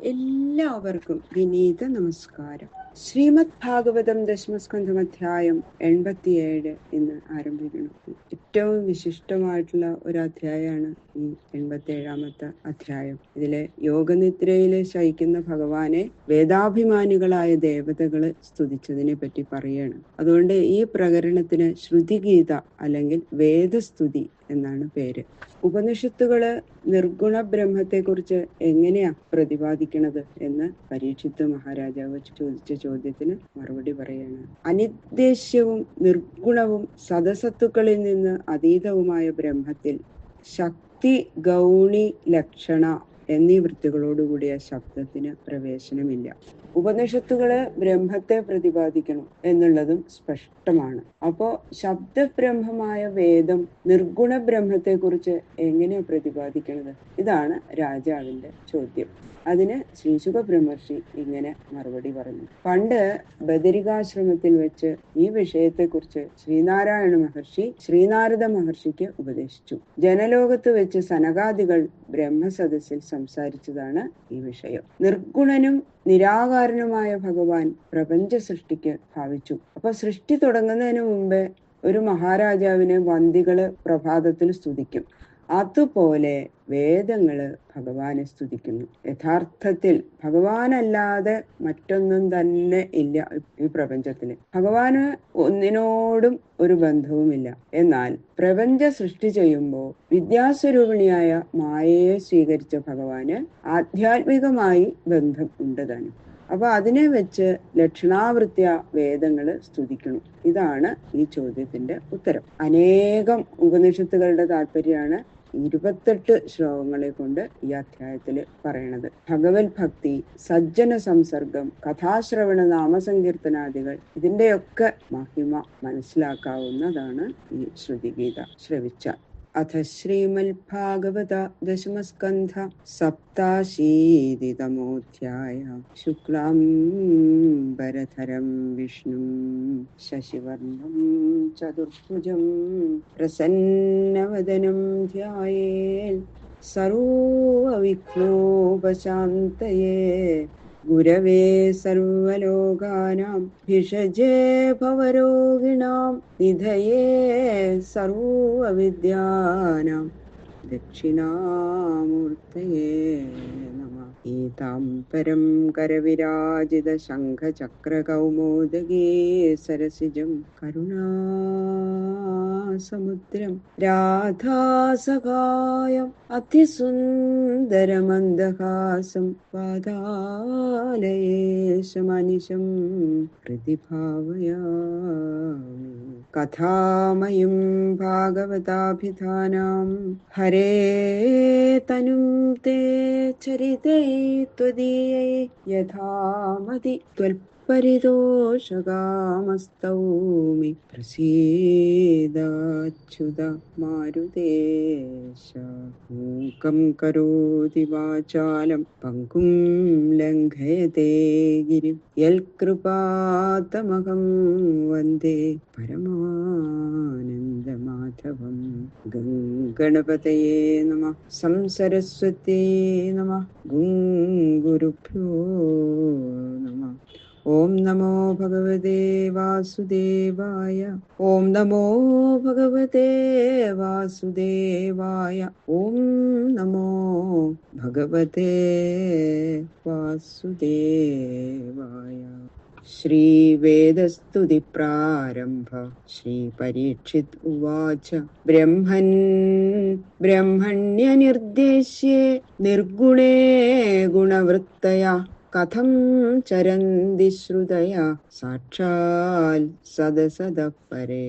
എല്ലാവർക്കും വിനീത നമസ്കാരം. ശ്രീമദ് ഭാഗവതം ദശമസ്കന്ധം അധ്യായം 87 ഇന്ന് ആരംഭിക്കണം. ഏറ്റവും വിശിഷ്ടമായിട്ടുള്ള ഒരു അധ്യായമാണ് ഈ 87ാമത്തെ അധ്യായം. ഇതിലെ യോഗനിദ്രയിൽ ശയിക്കുന്ന ഭഗവാനെ വേദാഭിമാനികളായ ദേവതകള് സ്തുതിച്ചതിനെ പറ്റി പറയാണ്. അതുകൊണ്ട് ഈ പ്രകരണത്തിന് ശ്രുതിഗീത അല്ലെങ്കിൽ വേദസ്തുതി എന്നാണ് പേര്. ഉപനിഷത്തുകള് നിർഗുണ ബ്രഹ്മത്തെക്കുറിച്ച് എങ്ങനെയാ പ്രതിപാദിക്കണത് എന്ന് പരീക്ഷിത്ത് മഹാരാജാവ് ചോദിച്ച ചോദ്യത്തിന് മറുപടി പറയാണ്. അനിദ്ദേശ്യവും നിർഗുണവും സദസത്തുക്കളിൽ നിന്ന് അതീതവുമായ ബ്രഹ്മത്തിൽ ശക്തി, ഗൗണി, ലക്ഷണ എന്നീ വൃത്തികളോടുകൂടിയ ശബ്ദത്തിന് പ്രവേശനമില്ല. ഉപനിഷത്തുകള് ബ്രഹ്മത്തെ പ്രതിപാദിക്കണം എന്നുള്ളതും സ്പഷ്ടമാണ്. അപ്പോ ശബ്ദബ്രഹ്മമായ വേദം നിർഗുണ ബ്രഹ്മത്തെ കുറിച്ച് എങ്ങനെയാ പ്രതിപാദിക്കണത്? ഇതാണ് രാജാവിന്റെ ചോദ്യം. അതിന് ശ്രീശുക ബ്രഹ്മർഷി ഇങ്ങനെ മറുപടി പറഞ്ഞു. പണ്ട് ബദരികാശ്രമത്തിൽ വെച്ച് ഈ വിഷയത്തെക്കുറിച്ച് ശ്രീനാരായണ മഹർഷി ശ്രീനാരദ മഹർഷിക്ക് ഉപദേശിച്ചു. ജനലോകത്ത് വെച്ച് സനകാദികൾ ബ്രഹ്മസദസ്സിൽ സംസാരിച്ചതാണ് ഈ വിഷയം. നിർഗുണനും നിരാകാരനുമായ ഭഗവാൻ പ്രപഞ്ച സൃഷ്ടിക്ക് ഭാവിച്ചു. അപ്പൊ സൃഷ്ടി തുടങ്ങുന്നതിന് മുമ്പേ ഒരു മഹാരാജാവിനെ വന്ദികള് പ്രഭാതത്തിൽ സ്തുതിക്കും. അതുപോലെ വേദങ്ങള് ഭഗവാനെ സ്തുതിക്കുന്നു. യഥാർത്ഥത്തിൽ ഭഗവാനല്ലാതെ മറ്റൊന്നും തന്നെ ഇല്ല ഈ പ്രപഞ്ചത്തില്. ഭഗവാന് ഒന്നിനോടും ഒരു ബന്ധവുമില്ല. എന്നാൽ പ്രപഞ്ച സൃഷ്ടി ചെയ്യുമ്പോൾ വിദ്യാസ്വരൂപിണിയായ മായയെ സ്വീകരിച്ച ഭഗവാന് ആധ്യാത്മികമായി ബന്ധം ഉണ്ട് താനും. അപ്പൊ അതിനെ വെച്ച് ലക്ഷണാവൃത്യ വേദങ്ങള് സ്തുതിക്കണം. ഇതാണ് ഈ ചോദ്യത്തിന്റെ ഉത്തരം. അനേകം ഉപനിഷത്തുകളുടെ താല്പര്യമാണ് 28 ശ്ലോകങ്ങളെ കൊണ്ട് ഈ അധ്യായത്തില് പറയണത്. ഭഗവത് ഭക്തി, സജ്ജന സംസർഗം, കഥാശ്രവണ, നാമസങ്കീർത്തനാദികൾ ഇതിന്റെയൊക്കെ മഹിമ മനസ്സിലാക്കാവുന്നതാണ് ഈ ശ്രുതിഗീത ശ്രവിച്ചാൽ. അഥ ശ്രീമദ്ഭാഗവത ദശമസ്കന്ധ സപ്താശീതിതമോധ്യായ. ശുക്ലാംബരധരം വിഷ്ണും ശശിവർണം ചതുർഭുജം പ്രസന്നവദനം ധ്യായേൽ സർവവിഘ്നോപശാന്തയേ. ഗുരവേ സർവലോകാനാം ഭിഷജേ ഭവരോഗിണാം നിധയേ സർവവിദ്യാനാം ദക്ഷിണാമൂർത്തയേ നമഃ. പീതാംബരം കരവിരാജിത ശംഖചക്രകൗമോദഗീ സരസിജം കരുണാസമുദ്രം രാധാസഖായം അതിസുന്ദരമന്ദഹാസം പാതാലയേശമനിശം പ്രതിഭാവയാമി. കഥാമയും ഭാഗവതാഭിധാനാം ഹരേ തനും തേ ചരിതൈ ത്വദീയൈ യഥാമതി ത്വൽപരിതോഷകാമസ്തൗമി. പ്രസീദാച്യുത മാരുതേശ. മൂകം കരോതി വാചാലം പങ്കും ലംഘയതേ ഗിരിം. യൽകൃപാതമഹം വന്ദേ പരമാനന്ദമാധവം. ഗംഗണപതയേ നമഃ. സംസരസ്വത്യേ നമഃ. ഗുരുഭ്യോ നമഃ. ഓം നമോ ഭഗവതേ വാസുദേവായ. ഓം നമോ ഭഗവതേ വാസുദേവായ. ഓം നമോ ഭഗവതേ വാസുദേവായ. ശ്രീവേദസ്തുതി പ്രാരംഭ. ശ്രീ പരീക്ഷിത് ഉവാച. ബ്രഹ്മണ്യനിർദ്ദേശ്യേ നിർഗുണേ ഗുണവൃത്തയ കഥം ചരന്തി ശ്രുതയ സാക്ഷാൽ സദസദഃ പരേ.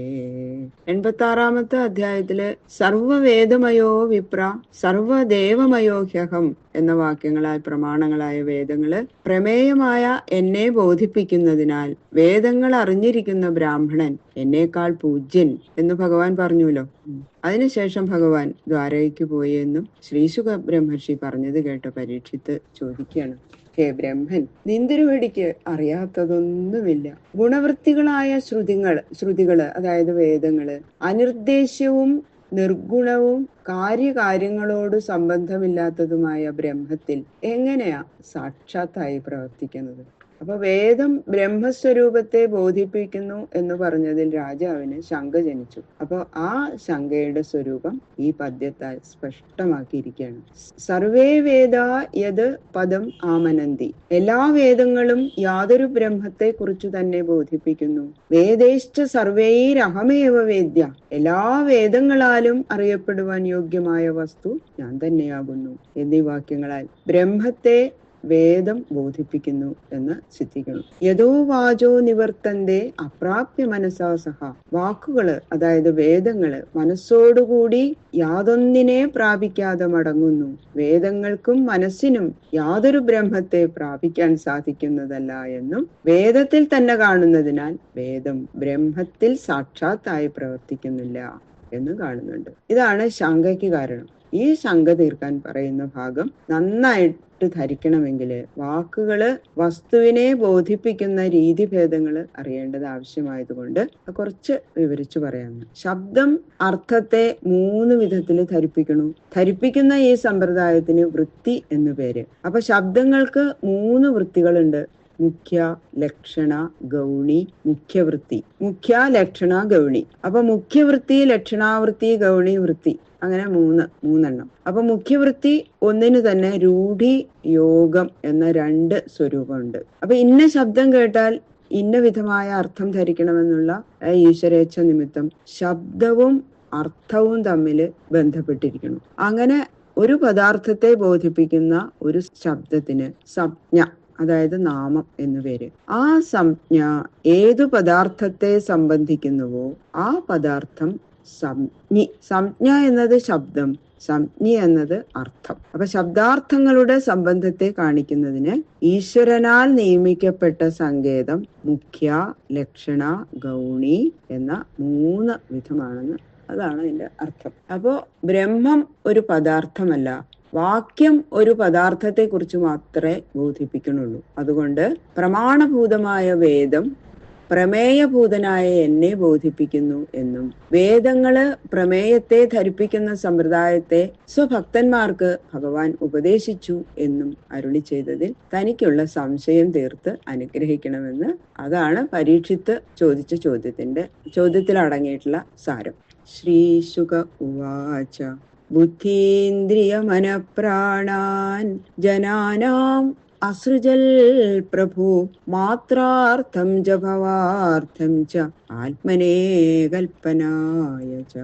86ാമത്തെ അധ്യായത്തില് സർവവേദമയോ വിപ്ര സർവദേവമയോ ഹ്യഹം എന്ന വാക്യങ്ങളാൽ പ്രമാണങ്ങളായ വേദങ്ങള് പ്രമേയമായ എന്നെ ബോധിപ്പിക്കുന്നതിനാൽ വേദങ്ങൾ അറിഞ്ഞിരിക്കുന്ന ബ്രാഹ്മണൻ എന്നേക്കാൾ പൂജ്യൻ എന്ന് ഭഗവാൻ പറഞ്ഞുല്ലോ. അതിനുശേഷം ഭഗവാൻ ദ്വാരകയ്ക്ക് പോയി എന്നും ശ്രീശുക ബ്രഹ്മർഷി പറഞ്ഞത് കേട്ട പരീക്ഷിത്ത് ചോദിക്കുകയാണ്. ഹേ ബ്രഹ്മൻ, നിന്തിരുവടിക്ക് അറിയാത്തതൊന്നുമില്ല. ഗുണവൃത്തികളായ ശ്രുതികള് അതായത് വേദങ്ങള് അനിർദ്ദേശ്യവും നിർഗുണവും കാര്യകാര്യങ്ങളോട് സംബന്ധമില്ലാത്തതുമായ ബ്രഹ്മത്തിൽ എങ്ങനെയാ സാക്ഷാത്തായി പ്രവർത്തിക്കുന്നത്? അപ്പൊ വേദം ബ്രഹ്മസ്വരൂപത്തെ ബോധിപ്പിക്കുന്നു എന്ന് പറഞ്ഞതിൽ രാജാവിന് ശങ്ക ജനിച്ചു. അപ്പൊ ആ ശങ്കയുടെ സ്വരൂപം ഈ പദ്യത്താൽ സ്പഷ്ടമാക്കിയിരിക്കുകയാണ്. സർവേ വേദ യത് പദം ആമനന്തി. എല്ലാ വേദങ്ങളും യാതൊരു ബ്രഹ്മത്തെ കുറിച്ചു തന്നെ ബോധിപ്പിക്കുന്നു. വേദേശ്ച സർവൈരഹമേവ വേദ്യ. എല്ലാ വേദങ്ങളാലും അറിയപ്പെടുവാൻ യോഗ്യമായ വസ്തു ഞാൻ തന്നെയാകുന്നു എന്നീ വാക്യങ്ങളാൽ ബ്രഹ്മത്തെ വേദം ബോധിപ്പിക്കുന്നു എന്ന് സിദ്ധിക്കണം. യഥോ വാചോ നിവർത്തന്റെ അപ്രാപ്യ മനസാ സഹ. വാക്കുകള്, അതായത് വേദങ്ങള് മനസ്സോടുകൂടി യാതൊന്നിനെ പ്രാപിക്കാതെ മടങ്ങുന്നു. വേദങ്ങൾക്കും മനസ്സിനും യാതൊരു ബ്രഹ്മത്തെ പ്രാപിക്കാൻ സാധിക്കുന്നതല്ല എന്നും വേദത്തിൽ തന്നെ കാണുന്നതിനാൽ വേദം ബ്രഹ്മത്തിൽ സാക്ഷാത്തായി പ്രവർത്തിക്കുന്നില്ല എന്ന് കാണുന്നുണ്ട്. ഇതാണ് ശങ്കയ്ക്ക് കാരണം. ഈ ശങ്ക തീർക്കാൻ പറയുന്ന ഭാഗം നന്നായിട്ട് ധരിക്കണമെങ്കിൽ വാക്കുകള് വസ്തുവിനെ ബോധിപ്പിക്കുന്ന രീതിഭേദങ്ങൾ അറിയേണ്ടത് ആവശ്യമായതുകൊണ്ട് കുറച്ച് വിവരിച്ചു പറയാമെന്ന്. ശബ്ദം അർത്ഥത്തെ 3 വിധത്തിൽ ധരിപ്പിക്കുന്ന ഈ സമ്പ്രദായത്തിന് വൃത്തി എന്നു പേര്. അപ്പൊ ശബ്ദങ്ങൾക്ക് 3 വൃത്തികളുണ്ട്. മുഖ്യ, ലക്ഷണ, ഗൗണി. മുഖ്യവൃത്തി, മുഖ്യ, ലക്ഷണ, ഗൗണി. അപ്പൊ മുഖ്യവൃത്തി, ലക്ഷണാവൃത്തി, ഗൗണി വൃത്തി, അങ്ങനെ മൂന്നെണ്ണം. അപ്പൊ മുഖ്യവൃത്തി ഒന്നിന് തന്നെ രൂഢി, യോഗം എന്ന 2 സ്വരൂപമുണ്ട്. അപ്പൊ ഇന്ന ശബ്ദം കേട്ടാൽ ഇന്ന വിധമായ അർത്ഥം ധരിക്കണമെന്നുള്ള ഈശ്വരേച്ഛ നിമിത്തം ശബ്ദവും അർത്ഥവും തമ്മിൽ ബന്ധപ്പെട്ടിരിക്കുന്നു. അങ്ങനെ ഒരു പദാർത്ഥത്തെ ബോധിപ്പിക്കുന്ന ഒരു ശബ്ദത്തിന് സംജ്ഞ, അതായത് നാമം എന്നു പേര്. ആ സംജ്ഞ ഏതു പദാർത്ഥത്തെ സംബന്ധിക്കുന്നുവോ ആ പദാർത്ഥം സംജ്ഞി. സംജ്ഞ എന്നത് ശബ്ദം, സംജ്ഞി എന്നത് അർത്ഥം. അപ്പൊ ശബ്ദാർത്ഥങ്ങളുടെ സംബന്ധത്തെ കാണിക്കുന്നതിന് ഈശ്വരനാൽ നിയമിക്കപ്പെട്ട സങ്കേതം മുഖ്യ, ലക്ഷണ, ഗൗണി എന്ന 3 വിധമാണെന്ന്, അതാണ് അതിന്റെ അർത്ഥം. അപ്പോ ബ്രഹ്മം ഒരു പദാർത്ഥമല്ല, വാക്യം ഒരു പദാർത്ഥത്തെ കുറിച്ച് മാത്രമേ ബോധിപ്പിക്കുന്നുള്ളൂ. അതുകൊണ്ട് പ്രമാണഭൂതമായ വേദം പ്രമേയഭൂതനായ എന്നെ ബോധിപ്പിക്കുന്നു എന്നും വേദങ്ങള് പ്രമേയത്തെ ധരിപ്പിക്കുന്ന സമ്പ്രദായത്തെ സ്വഭക്തന്മാർക്ക് ഭഗവാൻ ഉപദേശിച്ചു എന്നും അരുളി ചെയ്തതിൽ തനിക്കുള്ള സംശയം തീർത്ത് അനുഗ്രഹിക്കണമെന്ന്, അതാണ് പരീക്ഷിത്ത് ചോദിച്ച ചോദ്യത്തിൽ അടങ്ങിയിട്ടുള്ള സാരം. ശ്രീശുക ഉവാച ബുദ്ധീന്ദ്രിയ മനഃപ്രാണാൻ ജനാനാം അസൃജൽ പ്രഭു മാത്രാർത്ഥം ച ഭവാർത്ഥം ച ആത്മനേ കൽപ്പനായ ച.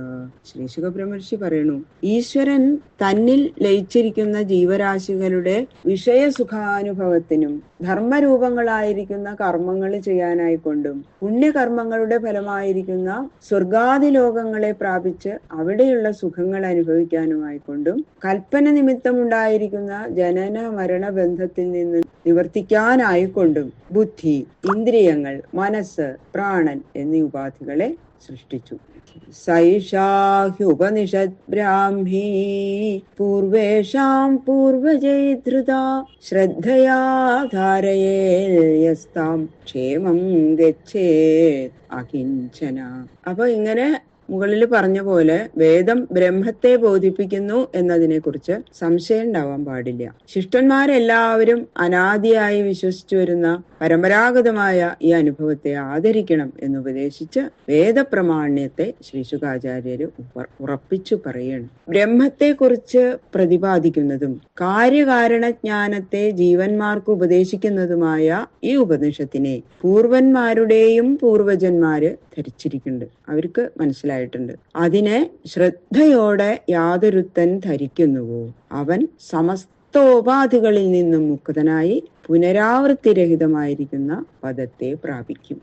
ശ്രീ ശുകബ്രഹ്മർഷി പറയുന്നു, ഈശ്വരൻ തന്നിൽ ലയിച്ചിരിക്കുന്ന ജീവരാശികളുടെ വിഷയസുഖാനുഭവത്തിനും ധർമ്മരൂപങ്ങളായിരിക്കുന്ന കർമ്മങ്ങൾ ചെയ്യാനായിക്കൊണ്ടും പുണ്യകർമ്മങ്ങളുടെ ഫലമായിരിക്കുന്ന സ്വർഗാദി ലോകങ്ങളെ പ്രാപിച്ച് അവിടെയുള്ള സുഖങ്ങൾ അനുഭവിക്കാനുമായിക്കൊണ്ടും കൽപ്പന നിമിത്തമുണ്ടായിരിക്കുന്ന ജനന മരണ ബന്ധത്തിൽ നിന്ന് നിവർത്തിക്കാനായിക്കൊണ്ടും ബുദ്ധി, ഇന്ദ്രിയങ്ങൾ, മനസ്സ്, പ്രാണൻ എന്നീ ഉപാധികളെ സൃഷ്ടിച്ചു. സൈഷാഹ്യുപനിഷത് ബ്രാഹ്മീ പൂർവേഷാം പൂർവജൈധൃത ശ്രദ്ധയാ ധാരയേയസ്താം ക്ഷേമം ഗച്ഛേത് അകിഞ്ചന. അപ്പൊ ഇങ്ങനെ മുകളിൽ പറഞ്ഞ പോലെ വേദം ബ്രഹ്മത്തെ ബോധിപ്പിക്കുന്നു എന്നതിനെ കുറിച്ച് സംശയം ഉണ്ടാവാൻ പാടില്ല. ശിഷ്ടന്മാരെല്ലാവരും അനാദിയായി വിശ്വസിച്ചു വരുന്ന പരമ്പരാഗതമായ ഈ അനുഭവത്തെ ആദരിക്കണം എന്നുപദേശിച്ച് വേദപ്രമാണ്യത്തെ ശ്രീ ശുകാചാര്യര് ഉറപ്പിച്ചു പറയണം. ബ്രഹ്മത്തെ കുറിച്ച് പ്രതിപാദിക്കുന്നതും കാര്യകാരണജ്ഞാനത്തെ ജീവന്മാർക്ക് ഉപദേശിക്കുന്നതുമായ ഈ ഉപനിഷത്തിനെ പൂർവന്മാരുടെയും പൂർവജന്മാര് ധരിച്ചിരിക്കുന്നുണ്ട്, അവർക്ക് മനസ്സിലായിട്ടുണ്ട്. അതിനെ ശ്രദ്ധയോടെ യാതൊരുത്തൻ ധരിക്കുന്നുവോ അവൻ സമസ്തോപാധികളിൽ നിന്നും മുക്തനായി പുനരാവൃത്തിരഹിതമായിരിക്കുന്ന പദത്തെ പ്രാപിക്കും.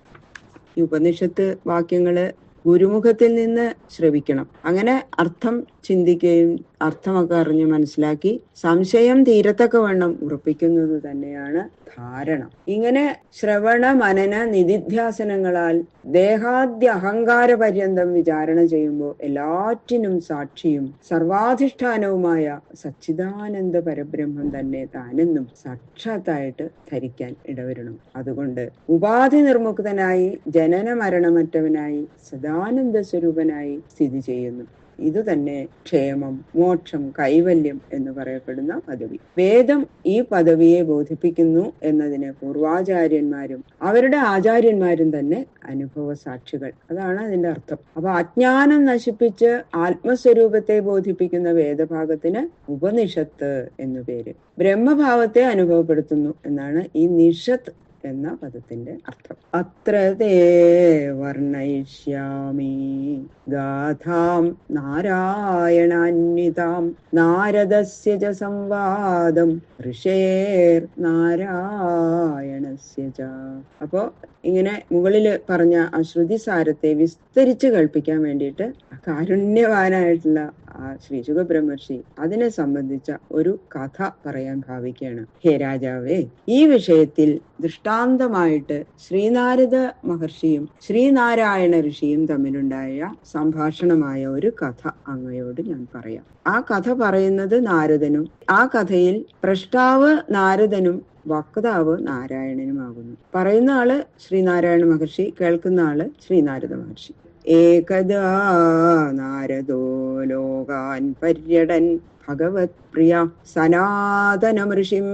ഈ ഉപനിഷത്ത് വാക്യങ്ങള് ഗുരുമുഖത്തിൽ നിന്ന് ശ്രവിക്കണം. അങ്ങനെ അർത്ഥം ചിന്തിക്കുകയും അർത്ഥമൊക്കെ അറിഞ്ഞ് മനസ്സിലാക്കി സംശയം തീരത്തക്കവണ്ണം ഉറപ്പിക്കുന്നത് തന്നെയാണ് ധാരണ. ഇങ്ങനെ ശ്രവണ മനന നിധിധ്യാസനങ്ങളാൽ ദേഹാദ്യ അഹങ്കാര പര്യന്തം വിചാരണ ചെയ്യുമ്പോൾ എല്ലാറ്റിനും സാക്ഷിയും സർവാധിഷ്ഠാനവുമായ സച്ചിദാനന്ദ പരബ്രഹ്മം തന്നെ താനെന്നും സാക്ഷാത്തായിട്ട് ധരിക്കാൻ ഇടവരണം. അതുകൊണ്ട് ഉപാധി നിർമുക്തനായി ജനന മരണമറ്റവനായി സദാനന്ദ സ്വരൂപനായി സ്ഥിതി ചെയ്യുന്നു. ഇത് തന്നെ ക്ഷേമം, മോക്ഷം, കൈവല്യം എന്ന് പറയപ്പെടുന്ന പദവി. വേദം ഈ പദവിയെ ബോധിപ്പിക്കുന്നു എന്നതിന് പൂർവാചാര്യന്മാരും അവരുടെ ആചാര്യന്മാരും തന്നെ അനുഭവ സാക്ഷികൾ. അതാണ് അതിന്റെ അർത്ഥം. അപ്പൊ അജ്ഞാനം നശിപ്പിച്ച് ആത്മസ്വരൂപത്തെ ബോധിപ്പിക്കുന്ന വേദഭാഗത്തിന് ഉപനിഷത്ത് എന്നു പേര്. ബ്രഹ്മഭാവത്തെ അനുഭവപ്പെടുത്തുന്നു എന്നാണ് ഈ നിഷത്ത് എന്ന പദത്തിന്റെ അർത്ഥം. അത്ര തേ വർണ്ണയിഷ്യാമി ഗാഥാം നാരായണാന്വിതാം നാരദസ്യ ച സംവാദം ഋഷേർ നാരായണസ്യ ച. അപ്പോ ഇങ്ങനെ മുകളിൽ പറഞ്ഞ ആ ശ്രുതിസാരത്തെ വിസ്തരിച്ച് കൽപ്പിക്കാൻ വേണ്ടിയിട്ട് കാരുണ്യവാനായിട്ടുള്ള ആ ശ്രീ ശുകബ്രഹ്മർഷി അതിനെ സംബന്ധിച്ച ഒരു കഥ പറയാൻ ഭാവിക്കുകയാണ്. ഹേ രാജാവേ, ഈ വിഷയത്തിൽ ദൃഷ്ടാന്തമായിട്ട് ശ്രീനാരദ മഹർഷിയും ശ്രീനാരായണ ഋഷിയും തമ്മിലുണ്ടായ സംഭാഷണമായ ഒരു കഥ അങ്ങയോട് ഞാൻ പറയാം. ആ കഥ പറയുന്നത് നാരദനും, ആ കഥയിൽ പ്രഷ്ടാവ് നാരദനും വക്താവ് നാരായണനുമാകുന്നു. പറയുന്ന ആള് ശ്രീനാരായണ മഹർഷി, കേൾക്കുന്ന ആള് ശ്രീനാരദ മഹർഷി. ഏകദാ നാരദോ ലോകാൻ പര്യടൻ ഭഗവത് പ്രിയ സനാതനമൃഷിം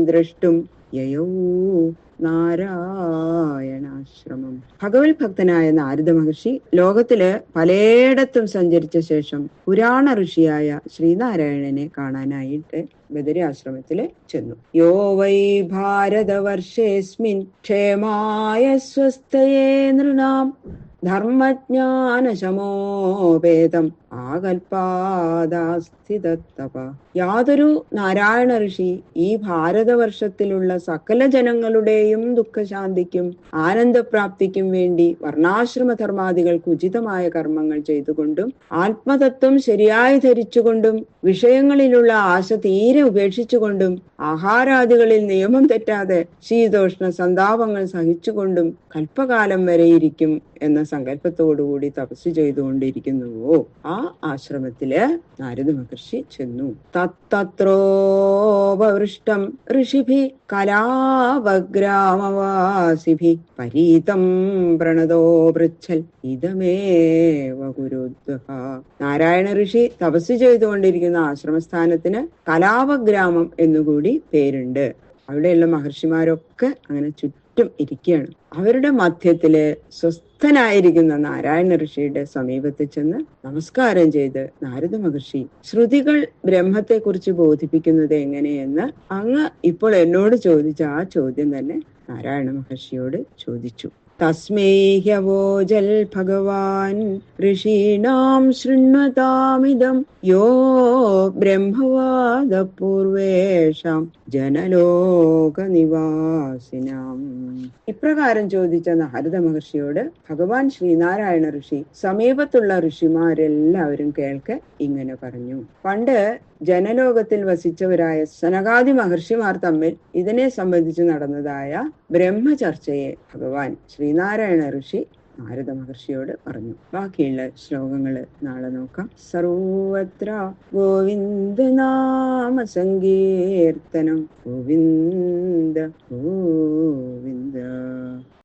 ദ്രഷ്ടും യയൗ നാരായണാശ്രമം. ഭഗവത് ഭക്തനായ നാരദ മഹർഷി ലോകത്തില് പലയിടത്തും സഞ്ചരിച്ച ശേഷം പുരാണ ഋഷിയായ ശ്രീനാരായണനെ കാണാനായിട്ട് ബദരി ചെന്നു. യോ വൈ ഭാരതവർഷേസ്മിൻ ക്ഷേമായ സ്വസ്ഥയേ നൃണാം ധർമ്മജ്ഞാനശമോപേതം ആകൽപാദാസ്ഥിതതപ. യാതൊരു നാരായണ ഋഷി ഈ ഭാരതവർഷത്തിലുള്ള സകല ജനങ്ങളുടെയും ദുഃഖശാന്തിക്കും ആനന്ദപ്രാപ്തിക്കും വേണ്ടി വർണ്ണാശ്രമധർമാദികൾക്ക് ഉചിതമായ കർമ്മങ്ങൾ ചെയ്തുകൊണ്ടും ആത്മതത്വം ശരിയായി ധരിച്ചുകൊണ്ടും വിഷയങ്ങളിലുള്ള ആശ തീരെ ഉപേക്ഷിച്ചുകൊണ്ടും ആഹാരാദികളിൽ നിയമം തെറ്റാതെ ശീതോഷ്ണ സന്താപങ്ങൾ സഹിച്ചുകൊണ്ടും കൽപ്പകാലം വരെ ഇരിക്കും എന്ന സങ്കല്പത്തോടുകൂടി തപസ് ചെയ്തുകൊണ്ടിരിക്കുന്നുവോ ആ ആശ്രമത്തില് നാരദ മഹർഷി ചെന്നു. തത്രോപവൃഷ്ടം ഋഷിഭി കലാവഗ്രാമവാസിഭി പരീതം പ്രണതോ പൃച്ഛൽ ഇതമേവ ഗുരുദ്വഹ. നാരായണ ഋഷി തപസ് ചെയ്തുകൊണ്ടിരിക്കുന്ന ആശ്രമസ്ഥാനത്തിന് കലാവഗ്രാമം എന്നുകൂടി പേരുണ്ട്. അവിടെയുള്ള മഹർഷിമാരൊക്കെ അങ്ങനെ ചുറ്റും ഇരിക്കുകയാണ്. അവരുടെ മധ്യത്തില് സ്വസ്ഥനായിരിക്കുന്ന നാരായണ ഋഷിയുടെ സമീപത്ത് ചെന്ന് നമസ്കാരം ചെയ്ത് നാരദ മഹർഷി ശ്രുതികൾ ബ്രഹ്മത്തെക്കുറിച്ച് ബോധിപ്പിക്കുന്നത് എങ്ങനെയെന്ന് അങ്ങ് ഇപ്പോൾ എന്നോട് ചോദിച്ച ആ ചോദ്യം തന്നെ നാരായണ മഹർഷിയോട് ചോദിച്ചു. തസ്മൈ ഹ്യവോജൽ ഭഗവാൻ ഋഷീണാം ശൃണ്വതാമിദം യോ ബ്രഹ്മവാദ പൂർവേഷാം ജനലോക നിവാസിനാം. ഇപ്രകാരം ചോദിച്ച നാരദ മഹർഷിയോട് ഭഗവാൻ ശ്രീനാരായണ ഋഷി സമീപത്തുള്ള ഋഷിമാരെല്ലാവരും കേൾക്കെ ഇങ്ങനെ പറഞ്ഞു. പണ്ട് ജനലോകത്തിൽ വസിച്ചവരായ സനകാദി മഹർഷിമാർ തമ്മിൽ ഇതിനെ സംബന്ധിച്ച് നടന്നതായ ബ്രഹ്മചർച്ചയെ ഭഗവാൻ ശ്രീനാരായണ ഋഷി നാരദ മഹർഷിയോട് പറഞ്ഞു. ബാക്കിയുള്ള ശ്ലോകങ്ങള് നാളെ നോക്കാം. സർവത്ര ഗോവിന്ദ നാമ സങ്കീർത്തനം ഗോവിന്ദ ഗോവിന്ദ.